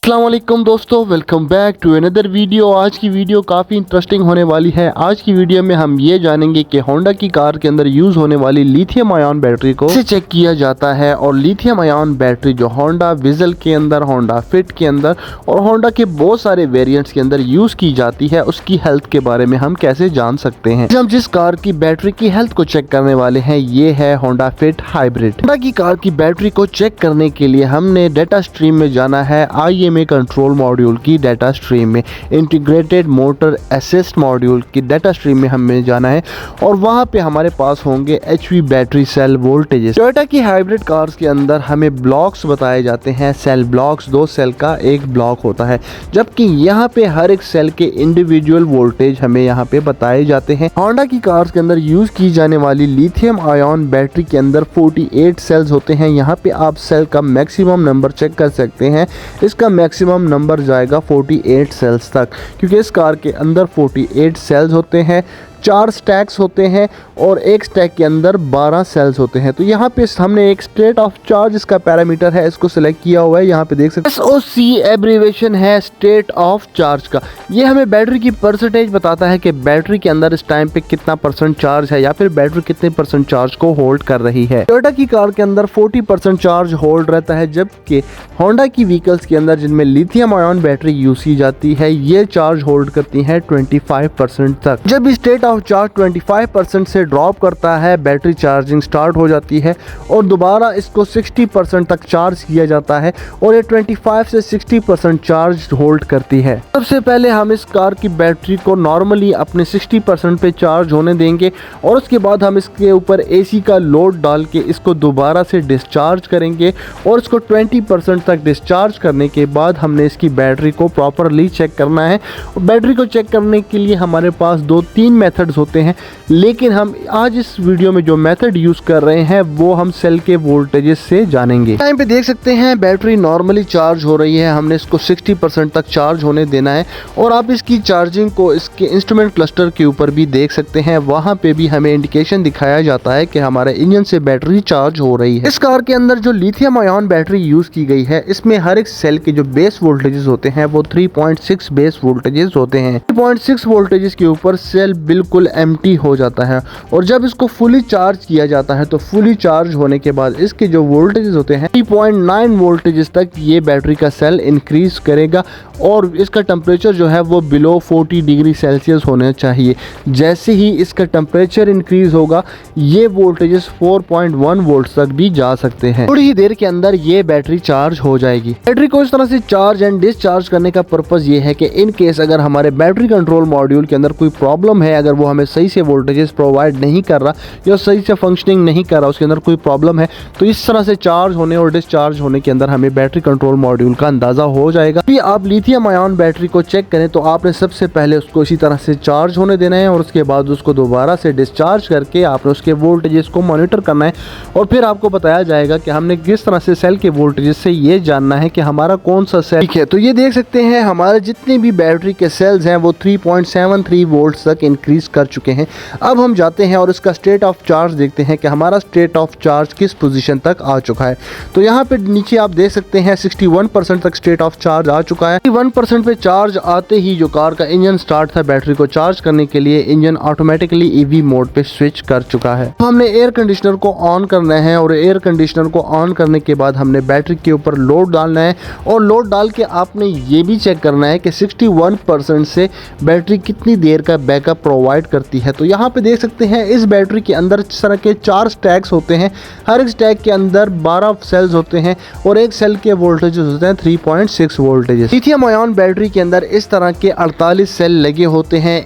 अस्सलाम वालेकुम दोस्तों, welcome back to another video. आज की वीडियो काफ़ी इंटरेस्टिंग होने वाली है। आज की वीडियो में हम ये जानेंगे कि होंडा की कार के अंदर यूज़ होने वाली लिथियम आयन बैटरी को कैसे चेक किया जाता है और लिथियम आयन बैटरी जो होंडा विजल के अंदर, होंडा फिट के अंदर और होंडा के बहुत सारे वेरियंट्स के अंदर यूज़ की जाती है, उसकी हेल्थ के बारे में हम कैसे जान सकते हैं। हम जिस कार की बैटरी की हेल्थ को चेक करने वाले हैं ये है होंडा फिट हाइब्रिड। होंडा की कार की बैटरी को चेक करने के लिए हमने डाटा स्ट्रीम में जाना है। IMA कंट्रोल मॉड्यूल की डाटा स्ट्रीम में, इंटीग्रेटेड मोटर असिस्ट मॉड्यूल की डाटा स्ट्रीम में हमें जाना है और वहां पे हमारे पास होंगे HV battery cell voltages. Toyota की हाइब्रिड कार्स के अंदर हमें ब्लॉक्स बताए जाते हैं, सेल ब्लॉक्स, 2 सेल का एक ब्लॉक होता है, जबकि यहाँ पे हर एक सेल के इंडिविजुअल वोल्टेज हमें यहाँ पे बताए जाते हैं। होंडा की कार्स के अंदर यूज की जाने वाली लिथियम आयन बैटरी के अंदर 48 सेल्स होते हैं। यहाँ पे आप सेल का मैक्सिमम नंबर चेक कर सकते हैं। इसका मैक्सिमम नंबर जाएगा 48 सेल्स तक, क्योंकि इस कार के अंदर 48 सेल्स होते हैं, 4 स्टैक्स होते हैं और एक स्टैक के अंदर 12 सेल्स होते हैं। तो यहाँ पे हमने एक स्टेट ऑफ चार्ज, इसका पैरामीटर है, इसको सिलेक्ट किया हुआ है। यहाँ पे देख सकते हैं SOC एब्रीवेशन है स्टेट ऑफ चार्ज का। ये हमें बैटरी की परसेंटेज बताता है कि बैटरी के अंदर इस टाइम पे कितना % चार्ज है या फिर बैटरी कितने % चार्ज को होल्ड कर रही है। टोयोटा की कार के अंदर 40% चार्ज होल्ड रहता है, जबकि होंडा की व्हीकल्स के अंदर जिनमें लिथियम आयन बैटरी यूज की जाती है ये चार्ज होल्ड करती है 25% तक। जब स्टेट ऑफ चार्ज 25% से ड्रॉप करता है, बैटरी चार्जिंग स्टार्ट हो जाती है और दोबारा इसको 60% तक चार्ज किया जाता है और ये 25 से 60% चार्ज होल्ड करती है। सबसे पहले हम इस कार की बैटरी को नॉर्मली अपने 60% पे चार्ज होने देंगे और उसके बाद हम इसके ऊपर AC का लोड डाल के इसको दोबारा से डिस्चार्ज करेंगे और इसको 20% तक डिस्चार्ज करने के बाद हमने इसकी बैटरी को प्रॉपरली चेक करना है। बैटरी को चेक करने के लिए हमारे पास 2-3 मेथड्स होते हैं, लेकिन हम आज इस वीडियो में जो मेथड यूज कर रहे हैं वो हम सेल के वोल्टेजेस से जानेंगे। टाइम पे देख सकते हैं बैटरी नॉर्मली चार्ज हो रही है, हमने इसको 60% तक चार्ज होने देना है और आप इसकी चार्जिंग को इसके इंस्ट्रूमेंट क्लस्टर के ऊपर भी देख सकते हैं। वहां पे भी हमें इंडिकेशन दिखाया जाता है कि हमारे इंजन से बैटरी चार्ज हो रही है। इस कार के अंदर जो लिथियम आयन बैटरी यूज की गई है इसमें हर एक सेल के जो बेस वोल्टेजेस होते हैं वो 3.6 बेस वोल्टेजेस होते हैं। 3.6 वोल्टेजेस के ऊपर सेल बिल्कुल एम्प्टी हो जाता है और जब इसको फुली चार्ज किया जाता है तो फुली चार्ज होने के बाद इसके जो वोल्टेजेस होते हैं 3.9 वोल्टेजेस तक ये बैटरी का सेल इंक्रीज करेगा और इसका टेम्परेचर जो है वो बिलो 40 डिग्री सेल्सियस होना चाहिए। जैसे ही इसका टेम्परेचर इंक्रीज होगा ये वोल्टेजेस 4.1 वोल्ट तक भी जा सकते हैं। थोड़ी ही देर के अंदर ये बैटरी चार्ज हो जाएगी। बैटरी को इस तरह से चार्ज एंड डिस्चार्ज करने का पर्पज ये है कि इन केस अगर हमारे बैटरी कंट्रोल मॉड्यूल के अंदर कोई प्रॉब्लम है, अगर वो हमें सही से वोल्टेजेस प्रोवाइड नहीं कर रहा या सही से फंक्शनिंग नहीं कर रहा, उसके अंदर कोई प्रॉब्लम है, तो इस तरह से चार्ज होने और डिस्चार्ज होने के अंदर हमें बैटरी कंट्रोल मॉड्यूल का अंदाजा हो जाएगा। फिर आप लिथियम आयन बैटरी को चेक करें तो आपने सबसे पहले उसको इसी तरह से चार्ज होने देना है और उसके बाद उसको दोबारा से डिस्चार्ज करके आपने उसके वोल्टेजेस को मॉनिटर करना है और फिर आपको बताया जाएगा कि हमने किस तरह से सेल के वोल्टेजेस से ये जानना है कि हमारा कौन सा सेल ठीक है। तो ये देख सकते हैं हमारे जितने भी बैटरी के सेल्स हैं वो 3.73 वोल्ट तक इंक्रीज कर चुके हैं। अब हम जाते हैं और इसका स्टेट ऑफ चार्ज देखते हैं कि हमारा स्टेट ऑफ चार्ज किस पोजीशन तक आ चुका है। तो यहाँ पे नीचे आप देख सकते हैं 61% तक स्टेट ऑफ चार्ज आ चुका है। 61% पे चार्ज आते ही जो कार का इंजन स्टार्ट था बैटरी को चार्ज करने के लिए, इंजन ऑटोमेटिकली EV मोड पे स्विच कर चुका है। तो हमने एयर कंडीशनर को ऑन करना है और एयर कंडीशनर को ऑन करने के बाद हमने बैटरी के ऊपर लोड डालना है और लोड डाल के आपने ये भी चेक करना है कि 61% से बैटरी कितनी देर का बैकअप प्रोवाइड करती है। तो यहाँ पे देख सकते हैं इस बैटरी के अंदर इस तरह के 4 स्टैक्स होते हैं, हर एक स्टैक के अंदर 12 सेल्स होते हैं और एक सेल के वोल्टेजेस होते हैं 3.6 वोल्टेजेस। लिथियम आयन बैटरी के अंदर इस तरह के 48 सेल लगे होते हैं।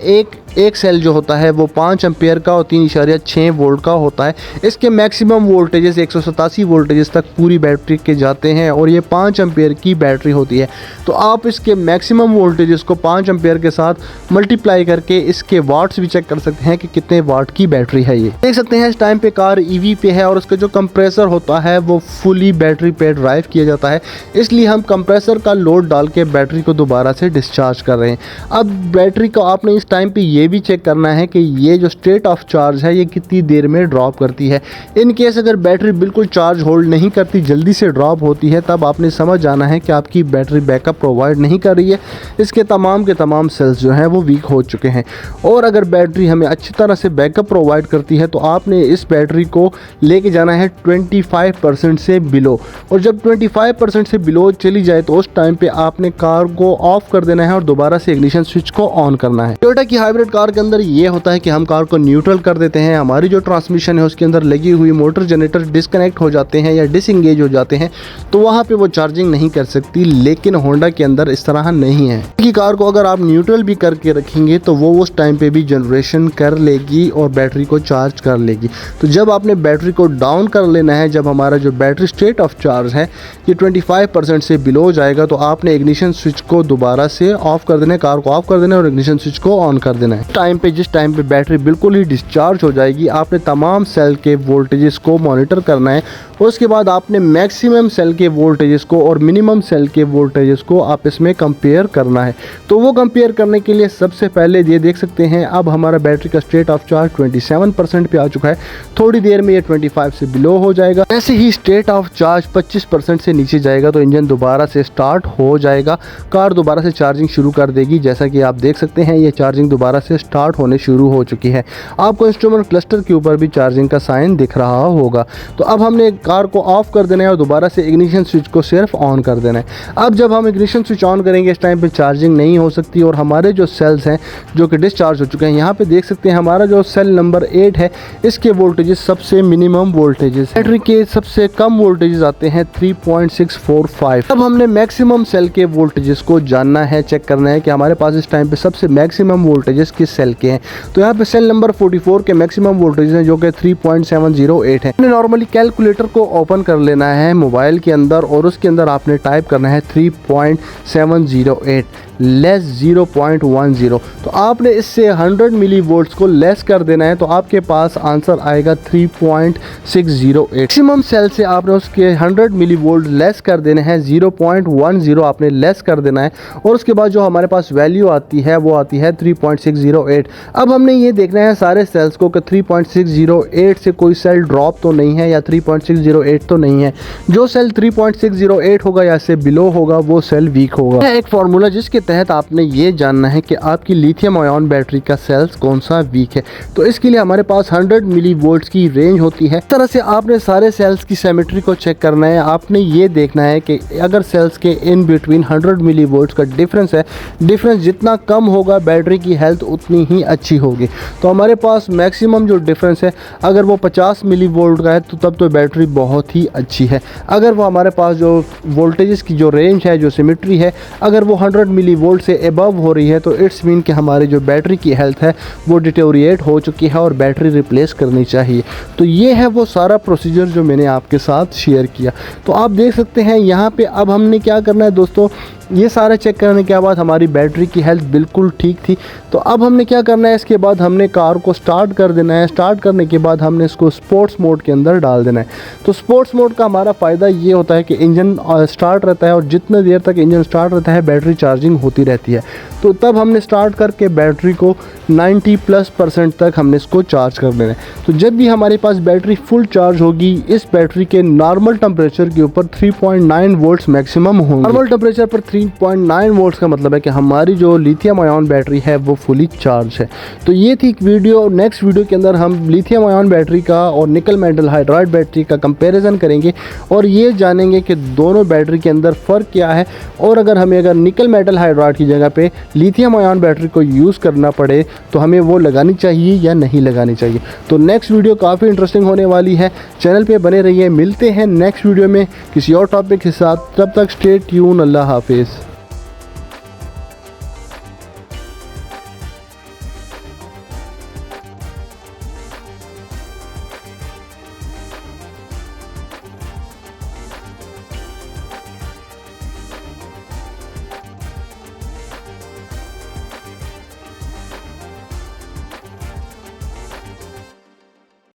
एक सेल जो होता है वो 5 एम्पियर का और 3.6 वोल्ट का होता है। इसके मैक्सिमम वोल्टेजेस 187 वोल्टेजेस तक पूरी बैटरी के जाते हैं और ये 5 एम्पियर की बैटरी होती है। तो आप इसके मैक्सिमम वोल्टेजेस को 5 एम्पियर के साथ मल्टीप्लाई करके इसके वाट्स भी चेक कर सकते हैं कि कितने वाट की बैटरी है। ये देख सकते हैं इस टाइम पे कार EV पे है और उसका जो कंप्रेसर होता है वो फुली बैटरी पे ड्राइव किया जाता है, इसलिए हम कंप्रेसर का लोड डाल के बैटरी को दोबारा से डिस्चार्ज कर रहे हैं। अब बैटरी को आपने इस टाइम पे ये ये भी चेक करना है कि ये जो स्टेट ऑफ चार्ज है ये कितनी देर में ड्रॉप करती है। इन केस अगर बैटरी बिल्कुल चार्ज होल्ड नहीं करती, जल्दी से ड्रॉप होती है, तब आपने समझ जाना है कि आपकी बैटरी बैकअप प्रोवाइड नहीं कर रही है, इसके तमाम के तमाम सेल्स जो हैं वो वीक हो चुके हैं। और अगर बैटरी हमें अच्छी तरह से बैकअप प्रोवाइड करती है तो आपने इस बैटरी को लेके जाना है 25% से बिलो, और जब 25% से बिलो चली जाए तो उस टाइम पे आपने कार को ऑफ कर देना है और दोबारा से इग्निशन स्विच को ऑन करना है। टोयोटा की हाइब्रिड कार के अंदर ये होता है कि हम कार को न्यूट्रल कर देते हैं, हमारी जो ट्रांसमिशन है उसके अंदर लगी हुई मोटर जनरेटर डिस्कनेक्ट हो जाते हैं या डिसएंगेज हो जाते हैं, तो वहाँ पे वो चार्जिंग नहीं कर सकती। लेकिन होंडा के अंदर इस तरह नहीं है कि कार को अगर आप न्यूट्रल भी करके रखेंगे तो वो उस टाइम पे भी जनरेशन कर लेगी और बैटरी को चार्ज कर लेगी। तो जब आपने बैटरी को डाउन कर लेना है, जब हमारा जो बैटरी स्टेट ऑफ चार्ज है ये 25% से बिलो जाएगा, तो आपने इग्निशन स्विच को दोबारा से ऑफ कर देना है, कार को ऑफ कर देना है और इग्निशन स्विच को ऑन कर देना है। जिस टाइम पे बैटरी बिल्कुल ही डिस्चार्ज हो जाएगी, आपने तमाम सेल के वोल्टेजेस को मॉनिटर करना है। उसके बाद आपने मैक्सिमम सेल के वोल्टेजेस को और मिनिमम सेल के वोल्टेजेस को आपस में कंपेयर करना है। तो वो कंपेयर करने के लिए सबसे पहले ये देख सकते हैं, अब हमारा बैटरी का स्टेट ऑफ चार्ज 27% पे आ चुका है। थोड़ी देर में ये 25 से बिलो हो जाएगा। ऐसे ही स्टेट ऑफ चार्ज 25% से नीचे जाएगा तो इंजन दोबारा से स्टार्ट हो जाएगा, कार दोबारा से चार्जिंग शुरू कर देगी। जैसा कि आप देख सकते हैं ये चार्जिंग दोबारा से स्टार्ट होने शुरू हो चुकी है। आपको इंस्ट्रूमेंट क्लस्टर के ऊपर भी चार्जिंग का साइन दिख रहा होगा। तो अब हमने कार को ऑफ कर देना है और दोबारा से इग्निशन स्विच को सिर्फ ऑन कर देना है। अब जब हम इग्निशन स्विच ऑन करेंगे इस टाइम पे चार्जिंग नहीं हो सकती और हमारे जो सेल्स हैं जो कि डिस्चार्ज हो चुके हैं, यहाँ पे देख सकते हैं हमारा जो सेल नंबर 8 है इसके वोल्टेजेस सबसे मिनिमम वोल्टेजेस, बैटरी के सबसे कम वोल्टेजेस आते हैं 3.645। अब हमने मैक्सिमम सेल के वोल्टेजेस को जानना है, चेक करना है कि हमारे पास इस टाइम पे सबसे मैक्सिमम वोल्टेजेस किस सेल के हैं। तो यहाँ पे सेल नंबर 44 के मैक्सिमम वोल्टेज हैं जो कि 3.708 है। नॉर्मली कैलकुलेटर को ओपन कर लेना है मोबाइल के अंदर और उसके अंदर आपने टाइप करना है 3.708 लेस 0.10। तो आपने इससे 100 मिली वोल्ट्स को लेस कर देना है तो आपके पास आंसर आएगा 3.608। मैक्सिमम सेल से आपने उसके 100 मिली वोल्ट लेस कर देने हैं, 0.10 आपने लेस कर देना है और उसके बाद जो हमारे पास वैल्यू आती है वो आती है 3.608। अब हमने ये देखना है सारे सेल्स को कि 3.608 से कोई सेल ड्रॉप तो नहीं है या 3.608 तो नहीं है। जो सेल 3.608 होगा या इससे बिलो होगा वो सेल वीक होगा। एक फॉर्मूला जिसके तहत आपने ये जानना है कि आपकी लिथियम आयन बैटरी का सेल्स कौन सा वीक है। तो इसके लिए हमारे पास 100 मिली वोल्ट्स की रेंज होती है। इस तरह से आपने सारे सेल्स की सिमेट्री को चेक करना है। आपने ये देखना है कि अगर सेल्स के इन बिटवीन 100 मिली वोल्ट्स का डिफरेंस है, डिफरेंस जितना कम होगा बैटरी की हेल्थ उतनी ही अच्छी होगी। तो हमारे पास मैक्सिमम जो डिफरेंस है अगर वो 50 मिली वोल्ट का है तो तब तो बैटरी बहुत ही अच्छी है। अगर वो हमारे पास जो वोल्टेजेस की जो रेंज है, जो सिमेट्री है, अगर वो 100 मिली वोल्ट से एबव हो रही है तो इट्स मीन कि हमारी जो बैटरी की हेल्थ है वो डिटेरिएट हो चुकी है और बैटरी रिप्लेस करनी चाहिए। तो ये है वो सारा प्रोसीजर जो मैंने आपके साथ शेयर किया। तो आप देख सकते हैं यहाँ पे अब हमने क्या करना है दोस्तों, ये सारा चेक करने के बाद हमारी बैटरी की हेल्थ बिल्कुल ठीक थी। तो अब हमने क्या करना है, इसके बाद हमने कार को स्टार्ट कर देना है। स्टार्ट करने के बाद हमने इसको स्पोर्ट्स मोड के अंदर डाल देना है। तो स्पोर्ट्स मोड का हमारा फ़ायदा ये होता है कि इंजन स्टार्ट रहता है और जितने देर तक इंजन स्टार्ट रहता है बैटरी चार्जिंग होती रहती है। तो तब हमने स्टार्ट करके बैटरी को 90+% तक हमने इसको चार्ज कर देना है। तो जब भी हमारे पास बैटरी फुल चार्ज होगी, इस बैटरी के नॉर्मल टेम्परेचर के ऊपर 3.9 वोल्ट्स मैक्सिमम होंगे। नॉर्मल टेम्परेचर पर 3.9 वोल्ट्स का मतलब है कि हमारी जो लिथियम आयन बैटरी है वो फुली चार्ज है। तो ये थी एक वीडियो। नेक्स्ट वीडियो के अंदर हम लिथियम आयन बैटरी का और निकल मेटल हाइड्राइड बैटरी का कंपैरिजन करेंगे और ये जानेंगे कि दोनों बैटरी के अंदर फ़र्क क्या है और अगर निकल मेटल हाइड्राइड की जगह पे लिथियम आयन बैटरी को यूज़ करना पड़े तो हमें वो लगानी चाहिए या नहीं लगानी चाहिए। तो नेक्स्ट वीडियो काफ़ी इंटरेस्टिंग होने वाली है। चैनल पे बने रहिए। मिलते हैं नेक्स्ट वीडियो में किसी और टॉपिक के साथ। तब तक स्टे ट्यून। अल्लाह हाफिज़।